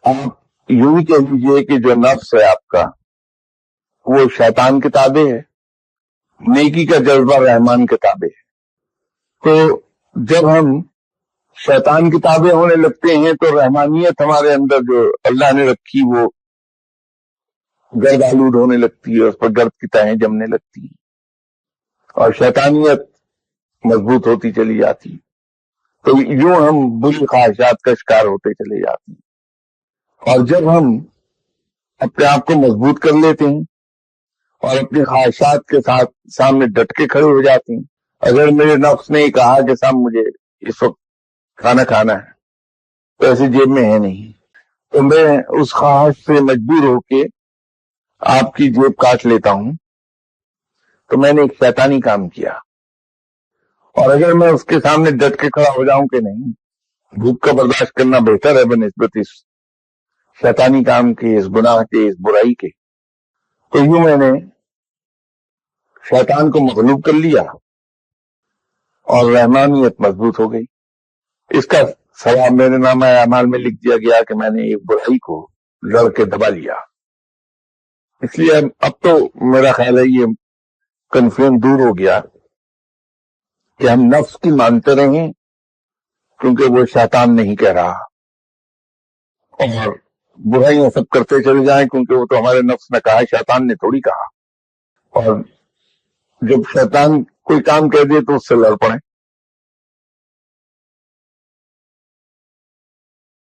آپ یوں ہی کہہ لیجیے کہ جو نفس ہے آپ کا وہ شیطان کے تابع ہے، نیکی کا جذبہ رحمان کے تابع ہے۔ تو جب ہم شیطان کے تابع ہونے لگتے ہیں تو رحمانیت ہمارے اندر جو اللہ نے رکھی وہ گرد آلود ہونے لگتی ہے، اس پر گرد کی تہیں جمنے لگتی ہیں اور شیطانیت مضبوط ہوتی چلی جاتی ہے۔ تو یوں ہم بری خواہشات کا شکار ہوتے چلے جاتے ہیں۔ اور جب ہم اپنے آپ کو مضبوط کر لیتے ہیں اور اپنی خواہشات کے ساتھ سامنے ڈٹ کے کھڑے ہو جاتے ہیں، اگر میرے نفس نے کہا کہ صاحب مجھے اس وقت کھانا کھانا ہے، پیسے جیب میں ہے نہیں، تو میں اس خواہش سے مجبور ہو کے آپ کی جیب کاٹ لیتا ہوں، تو میں نے ایک شیطانی کام کیا۔ اور اگر میں اس کے سامنے ڈٹ کے کھڑا ہو جاؤں کہ نہیں، بھوک کا برداشت کرنا بہتر ہے بنسبت اس شیطانی کام کے، اس گناہ کے، اس برائی کے، تو یوں میں نے شیطان کو مغلوب کر لیا اور رحمانیت مضبوط ہو گئی۔ اس کا ثواب میرے نامہ اعمال میں لکھ دیا گیا کہ میں نے ایک برائی کو لڑ کے دبا لیا۔ اس لیے اب تو میرا خیال ہے یہ کنفیوژن دور ہو گیا کہ ہم نفس کی مانتے رہیں کیونکہ وہ شیطان نہیں کہہ رہا، اور برائیاں سب کرتے چلے جائیں کیونکہ وہ تو ہمارے نفس نے کہا، شیطان نے تھوڑی کہا۔ اور جب شیطان کوئی کام کہہ دے تو اس سے لڑ پڑیں۔